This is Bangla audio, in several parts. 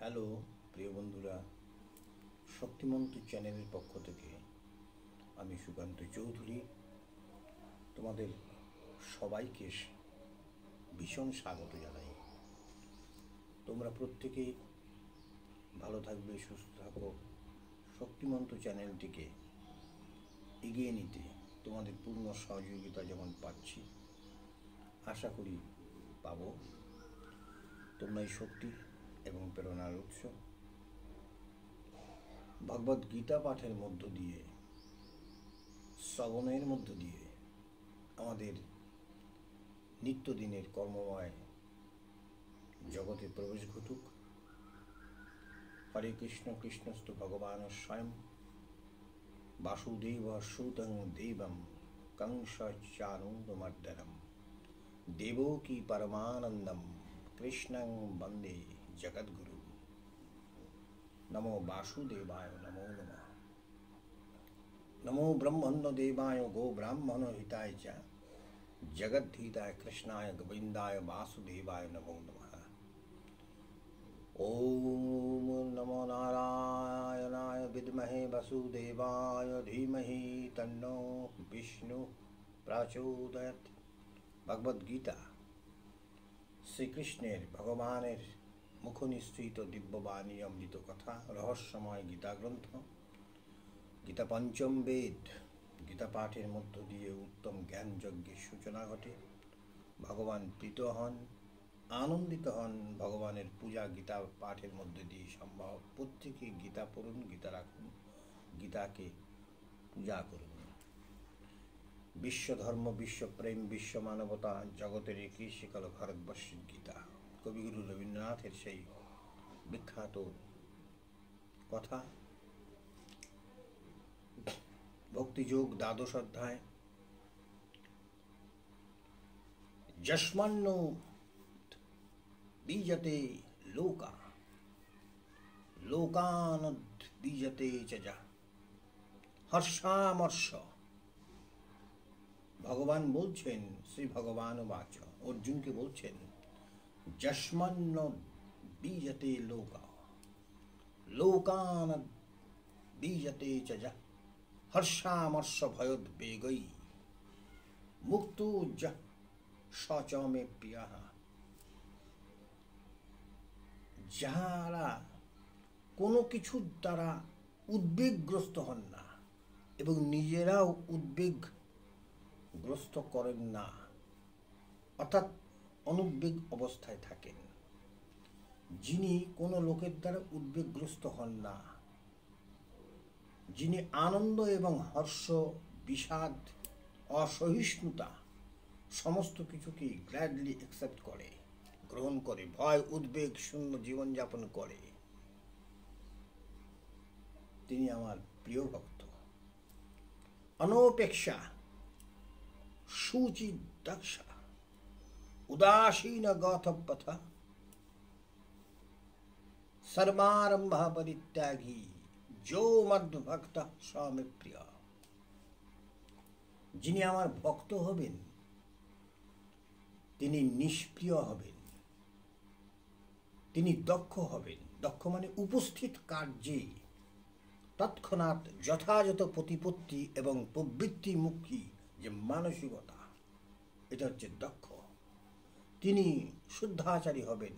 হ্যালো প্রিয় বন্ধুরা, শক্তিমন্ত চ্যানেলের পক্ষ থেকে আমি সুকান্ত চৌধুরী তোমাদের সবাইকে ভীষণ স্বাগত জানাই। তোমরা প্রত্যেকেই ভালো থাকবে, সুস্থ থাকো। শক্তিমন্ত চ্যানেলটিকে এগিয়ে নিতে তোমাদের পূর্ণ সহযোগিতা যেমন পাচ্ছি, আশা করি পাবো। তোমরা এই শক্তি এবং প্রেরণার উৎস। ভগবদ গীতা পাঠের মধ্য দিয়ে, শ্রবণের মধ্য দিয়ে আমাদের নিত্যদিনের কর্মময় জগতে প্রবেশ ঘটুক। হরে কৃষ্ণ, কৃষ্ণস্তু ভগবান স্বয়ং বাসুদেব সুতং দেবম কংসাচানূরমর্দনম দেবকী পরমানন্দম কৃষ্ণং বন্দে জগদ্গুরু। নমো বাসুদেবায় নমো নমঃ। নমো ব্রহ্মণ্য দেবায় গো ব্রাহ্মণ হিতায় চ जगद्धिताय कृष्णाय गोविंदाय वासुदेवाय नमो नमः। ओम नमो नारायणाय विद्महे वसुदेवाय धीमहि तन्नो विष्णु प्रचोदयात्। भगवद गीता श्रीकृष्णेर भगवानेर मुखनिसृत दिव्यबाणी अमृत कथा रहस्यमय गीता ग्रंथ। गीता पंचम वेद। गीता पाठेर मध्य दिए उत्तम ज्ञान यज्ञेर सूचना घटे। भगवान प्रीत हन, आनंदित हन। भगवानेर पूजा गीता पाठेर मध्य दिए सम्भव। प्रत्येके गीता पढ़ुन, गीता राखुन, गीता के पूजा करुन। विश्व धर्म, विश्व प्रेम, विश्व मानवता जगतेर एकई शिकल भारतवर्षेर गीता। कविगुरु रवीन्द्रनाथेर सेई विख्यात कथा। भक्तियोग द्वादश अध्याय। जस्मन्नो बीजते लोका लोकानुद बीजते च हर्षामर्ष। भगवान बोलছেন, श्री भगवान वाच अर्जुन के बोलছেন, जस्मन्नो बीजते लोका लोकानुद बीजते च हर्षामर्ष भयोद्वेगई मुक्तो स मे प्रिया। যাহারা কোনো কিছুর দ্বারা উদ্বেগগ্রস্ত হন না এবং নিজেরাও উদ্বেগগ্রস্ত করেন না, অর্থাৎ অনুদ্বেগ অবস্থায় থাকেন। যিনি কোনো লোকের দ্বারা উদ্বেগগ্রস্ত হন না, যিনি আনন্দ এবং হর্ষ, বিষাদ, অসহিষ্ণুতা সমস্ত কিছুকে গ্ল্যাডলি অ্যাকসেপ্ট করে, গ্রহণ করে, ভয় উদ্বেগ শূন্য জীবনযাপন করে, তিনি আমার প্রিয় ভক্ত। অনপেক্ষা শুচিদক্ষা উদাসীন গতপথ सर्वारंभ परित्यागी जो मद भक्त स्वामी प्रिय। যিনি আমার ভক্ত হবেন তিনি নিষ্প্রিয় হবেন, তিনি দক্ষ হবেন। দক্ষ মানে উপস্থিত কার্যে তৎক্ষণাৎ যথাযথ প্রতিপত্তি এবং প্রবৃত্তিমুখী যে মানসিকতা, এটা হচ্ছে দক্ষ। তিনি শুদ্ধাচারী হবেন,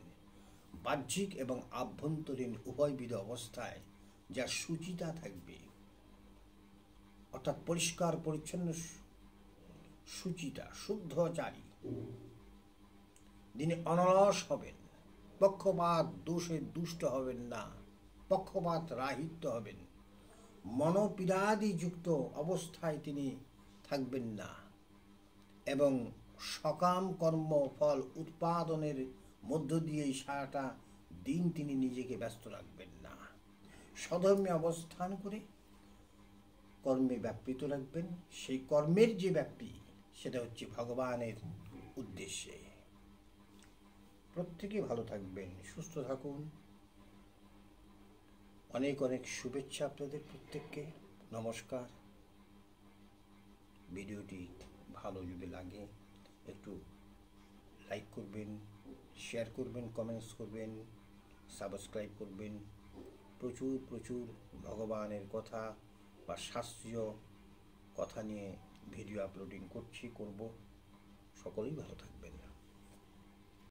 বাহ্যিক এবং আভ্যন্তরীণ উভয়বিধ অবস্থায় যার শুচিতা থাকবে, অর্থাৎ পরিষ্কার পরিচ্ছন্ন শুচিতা, শুদ্ধচারী। তিনি অনলস হবেন, পক্ষপাত দোষে দুষ্ট হবেন না, পক্ষপাত রাহিত্য হবেন, মনোপীড়াদি যুক্ত অবস্থায় তিনি থাকবেন না এবং সকাম কর্ম ফল উৎপাদনের মধ্য দিয়েই সারাটা দিন তিনি নিজেকে ব্যস্ত রাখবেন না। সধর্মে অবস্থান করে কর্মে ব্যাপৃত রাখবেন। সেই কর্মের যে ব্যাপ্তি, সেটা হচ্ছে ভগবানের উদ্দেশ্যে। প্রত্যেকে ভালো থাকবেন, সুস্থ থাকুন। অনেক অনেক শুভেচ্ছা আপনাদের প্রত্যেককে। নমস্কার। ভিডিওটি ভালো যদি লাগে একটু লাইক করবেন, শেয়ার করবেন, কমেন্টস করবেন, সাবস্ক্রাইব করবেন। প্রচুর প্রচুর ভগবানের কথা বা শাস্ত্রীয় কথা নিয়ে ভিডিও আপলোডিং করব। সকলেই ভালো থাকবেন।